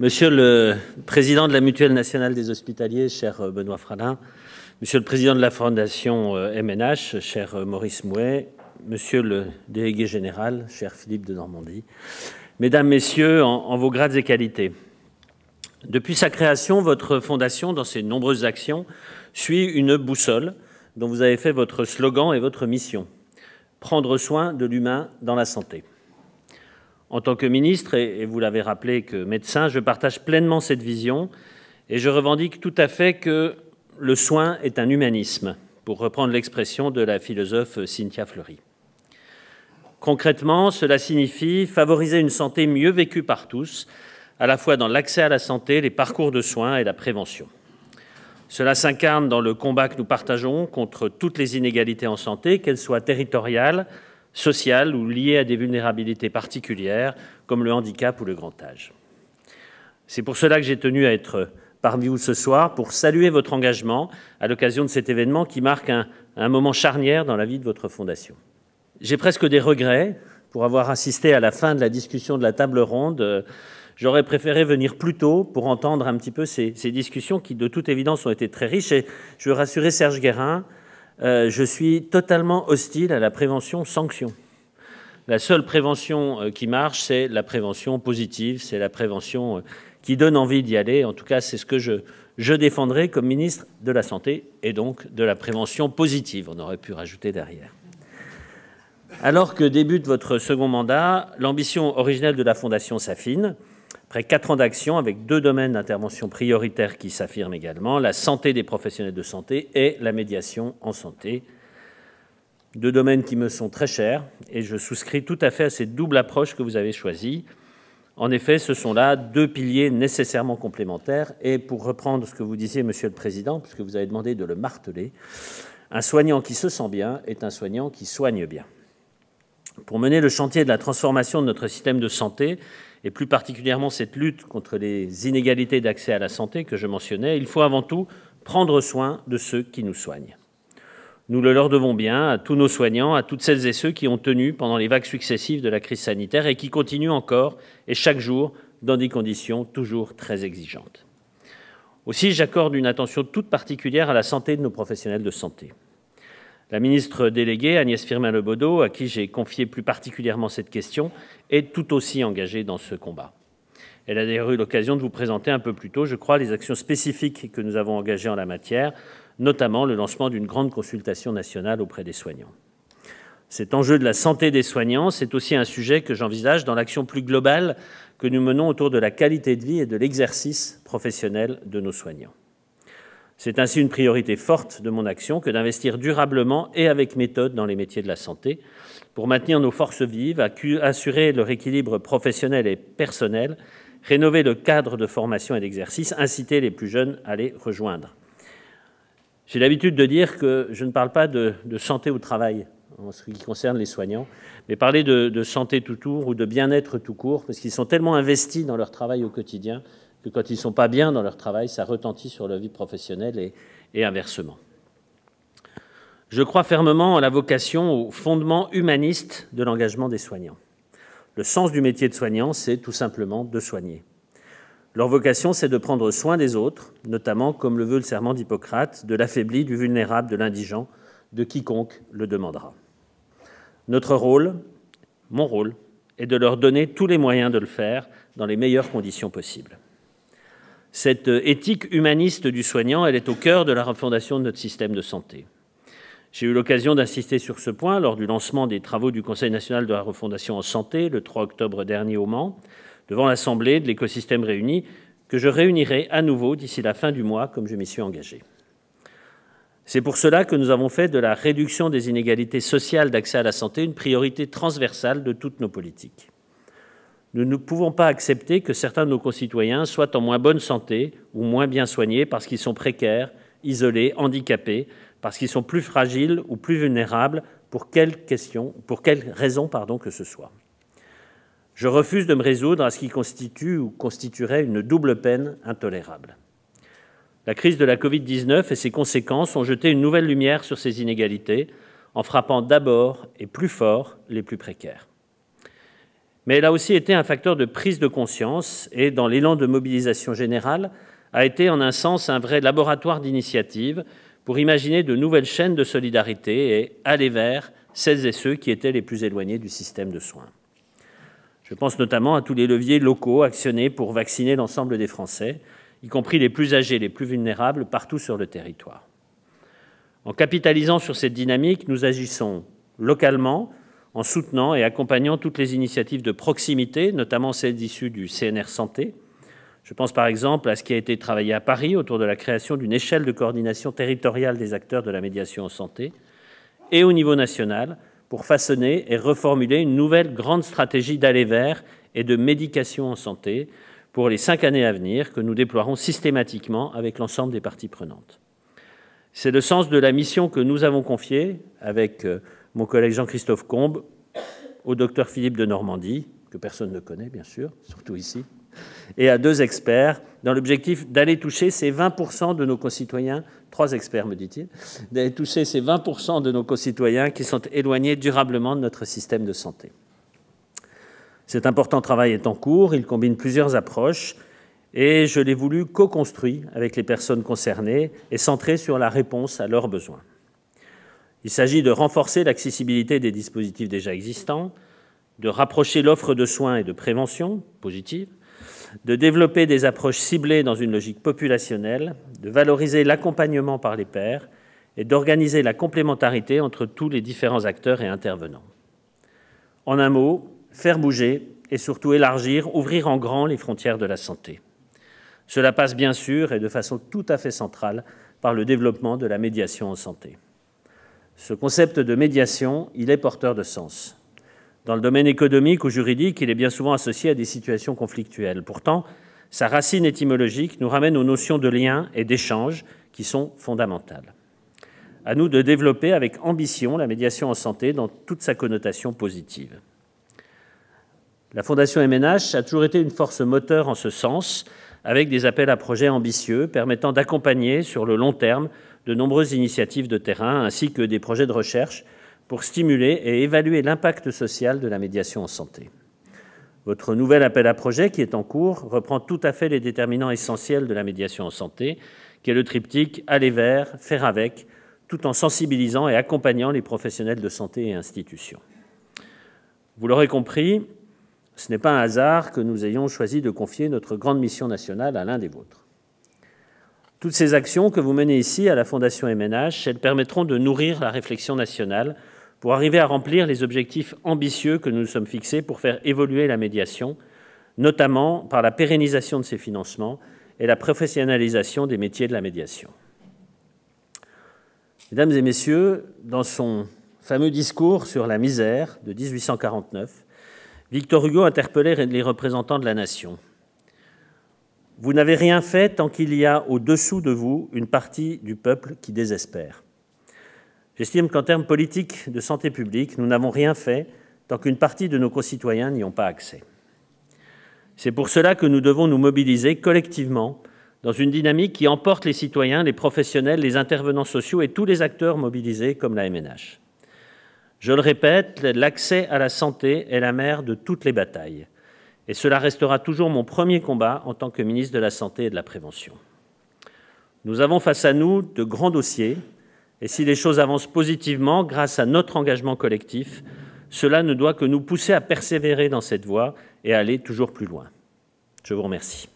Monsieur le Président de la Mutuelle nationale des hospitaliers, cher Benoît Fralin, Monsieur le Président de la Fondation MNH, cher Maurice Mouet, Monsieur le Délégué général, cher Philippe de Normandie, Mesdames, Messieurs, en vos grades et qualités. Depuis sa création, votre Fondation, dans ses nombreuses actions, suit une boussole dont vous avez fait votre slogan et votre mission, prendre soin de l'humain dans la santé. En tant que ministre, et vous l'avez rappelé que médecin, je partage pleinement cette vision et je revendique tout à fait que le soin est un humanisme, pour reprendre l'expression de la philosophe Cynthia Fleury. Concrètement, cela signifie favoriser une santé mieux vécue par tous, à la fois dans l'accès à la santé, les parcours de soins et la prévention. Cela s'incarne dans le combat que nous partageons contre toutes les inégalités en santé, qu'elles soient territoriales, sociales ou liées à des vulnérabilités particulières, comme le handicap ou le grand âge. C'est pour cela que j'ai tenu à être parmi vous ce soir, pour saluer votre engagement à l'occasion de cet événement qui marque un moment charnière dans la vie de votre Fondation. J'ai presque des regrets pour avoir assisté à la fin de la discussion de la table ronde. J'aurais préféré venir plus tôt pour entendre un petit peu ces discussions qui, de toute évidence, ont été très riches. Et je veux rassurer Serge Guérin, je suis totalement hostile à la prévention-sanction. La seule prévention qui marche, c'est la prévention positive, c'est la prévention qui donne envie d'y aller. En tout cas, c'est ce que je défendrai comme ministre de la Santé et donc de la prévention positive. On aurait pu rajouter derrière. Alors que débute votre second mandat, l'ambition originelle de la Fondation s'affine. Après 4 ans d'action, avec 2 domaines d'intervention prioritaires qui s'affirment également, la santé des professionnels de santé et la médiation en santé. 2 domaines qui me sont très chers et je souscris tout à fait à cette double approche que vous avez choisie. En effet, ce sont là 2 piliers nécessairement complémentaires et pour reprendre ce que vous disiez, Monsieur le Président, puisque vous avez demandé de le marteler, un soignant qui se sent bien est un soignant qui soigne bien. Pour mener le chantier de la transformation de notre système de santé, et plus particulièrement cette lutte contre les inégalités d'accès à la santé que je mentionnais, il faut avant tout prendre soin de ceux qui nous soignent. Nous le leur devons bien à tous nos soignants, à toutes celles et ceux qui ont tenu pendant les vagues successives de la crise sanitaire et qui continuent encore, et chaque jour, dans des conditions toujours très exigeantes. Aussi, j'accorde une attention toute particulière à la santé de nos professionnels de santé. La ministre déléguée, Agnès Firmin-Le Bodo, à qui j'ai confié plus particulièrement cette question, est tout aussi engagée dans ce combat. Elle a d'ailleurs eu l'occasion de vous présenter un peu plus tôt, je crois, les actions spécifiques que nous avons engagées en la matière, notamment le lancement d'une grande consultation nationale auprès des soignants. Cet enjeu de la santé des soignants, c'est aussi un sujet que j'envisage dans l'action plus globale que nous menons autour de la qualité de vie et de l'exercice professionnel de nos soignants. C'est ainsi une priorité forte de mon action que d'investir durablement et avec méthode dans les métiers de la santé pour maintenir nos forces vives, assurer leur équilibre professionnel et personnel, rénover le cadre de formation et d'exercice, inciter les plus jeunes à les rejoindre. J'ai l'habitude de dire que je ne parle pas de santé au travail en ce qui concerne les soignants, mais parler de santé tout court ou de bien-être tout court, parce qu'ils sont tellement investis dans leur travail au quotidien que quand ils ne sont pas bien dans leur travail, ça retentit sur leur vie professionnelle et inversement. Je crois fermement à la vocation, au fondement humaniste de l'engagement des soignants. Le sens du métier de soignant, c'est tout simplement de soigner. Leur vocation, c'est de prendre soin des autres, notamment, comme le veut le serment d'Hippocrate, de l'affaibli, du vulnérable, de l'indigent, de quiconque le demandera. Notre rôle, mon rôle, est de leur donner tous les moyens de le faire dans les meilleures conditions possibles. Cette éthique humaniste du soignant, elle est au cœur de la refondation de notre système de santé. J'ai eu l'occasion d'insister sur ce point lors du lancement des travaux du Conseil national de la refondation en santé, le 3 octobre dernier au Mans, devant l'Assemblée de l'écosystème réuni, que je réunirai à nouveau d'ici la fin du mois, comme je m'y suis engagé. C'est pour cela que nous avons fait de la réduction des inégalités sociales d'accès à la santé une priorité transversale de toutes nos politiques. Nous ne pouvons pas accepter que certains de nos concitoyens soient en moins bonne santé ou moins bien soignés parce qu'ils sont précaires, isolés, handicapés, parce qu'ils sont plus fragiles ou plus vulnérables, pour quelle raison que ce soit. Je refuse de me résoudre à ce qui constitue ou constituerait une double peine intolérable. La crise de la Covid-19 et ses conséquences ont jeté une nouvelle lumière sur ces inégalités en frappant d'abord et plus fort les plus précaires. Mais elle a aussi été un facteur de prise de conscience et, dans l'élan de mobilisation générale, a été en un sens un vrai laboratoire d'initiative pour imaginer de nouvelles chaînes de solidarité et aller vers celles et ceux qui étaient les plus éloignés du système de soins. Je pense notamment à tous les leviers locaux actionnés pour vacciner l'ensemble des Français, y compris les plus âgés, les plus vulnérables, partout sur le territoire. En capitalisant sur cette dynamique, nous agissons localement, en soutenant et accompagnant toutes les initiatives de proximité, notamment celles issues du CNR Santé. Je pense par exemple à ce qui a été travaillé à Paris autour de la création d'une échelle de coordination territoriale des acteurs de la médiation en santé, et au niveau national, pour façonner et reformuler une nouvelle grande stratégie d'aller vers et de médication en santé pour les 5 années à venir, que nous déploierons systématiquement avec l'ensemble des parties prenantes. C'est le sens de la mission que nous avons confiée avec mon collègue Jean-Christophe Combe au docteur Philippe de Normandie, que personne ne connaît bien sûr, surtout ici, et à 2 experts, dans l'objectif d'aller toucher ces 20% de nos concitoyens, 3 experts me dit-il, d'aller toucher ces 20% de nos concitoyens qui sont éloignés durablement de notre système de santé. Cet important travail est en cours, il combine plusieurs approches, et je l'ai voulu co-construit avec les personnes concernées et centré sur la réponse à leurs besoins. Il s'agit de renforcer l'accessibilité des dispositifs déjà existants, de rapprocher l'offre de soins et de prévention positive, de développer des approches ciblées dans une logique populationnelle, de valoriser l'accompagnement par les pairs et d'organiser la complémentarité entre tous les différents acteurs et intervenants. En un mot, faire bouger et surtout élargir, ouvrir en grand les frontières de la santé. Cela passe bien sûr et de façon tout à fait centrale par le développement de la médiation en santé. Ce concept de médiation, il est porteur de sens. Dans le domaine économique ou juridique, il est bien souvent associé à des situations conflictuelles. Pourtant, sa racine étymologique nous ramène aux notions de lien et d'échange qui sont fondamentales. À nous de développer avec ambition la médiation en santé dans toute sa connotation positive. La Fondation MNH a toujours été une force moteur en ce sens, avec des appels à projets ambitieux permettant d'accompagner sur le long terme de nombreuses initiatives de terrain ainsi que des projets de recherche pour stimuler et évaluer l'impact social de la médiation en santé. Votre nouvel appel à projet qui est en cours reprend tout à fait les déterminants essentiels de la médiation en santé, qui est le triptyque « aller vers, faire avec », tout en sensibilisant et accompagnant les professionnels de santé et institutions. Vous l'aurez compris, ce n'est pas un hasard que nous ayons choisi de confier notre grande mission nationale à l'un des vôtres. Toutes ces actions que vous menez ici à la Fondation MNH, elles permettront de nourrir la réflexion nationale pour arriver à remplir les objectifs ambitieux que nous nous sommes fixés pour faire évoluer la médiation, notamment par la pérennisation de ses financements et la professionnalisation des métiers de la médiation. Mesdames et messieurs, dans son fameux discours sur la misère de 1849, Victor Hugo interpellait les représentants de la nation. « Vous n'avez rien fait tant qu'il y a au-dessous de vous une partie du peuple qui désespère. » J'estime qu'en termes politiques de santé publique, nous n'avons rien fait tant qu'une partie de nos concitoyens n'y ont pas accès. C'est pour cela que nous devons nous mobiliser collectivement dans une dynamique qui emporte les citoyens, les professionnels, les intervenants sociaux et tous les acteurs mobilisés comme la MNH. Je le répète, l'accès à la santé est la mère de toutes les batailles. Et cela restera toujours mon premier combat en tant que ministre de la Santé et de la Prévention. Nous avons face à nous de grands dossiers, et si les choses avancent positivement grâce à notre engagement collectif, cela ne doit que nous pousser à persévérer dans cette voie et à aller toujours plus loin. Je vous remercie.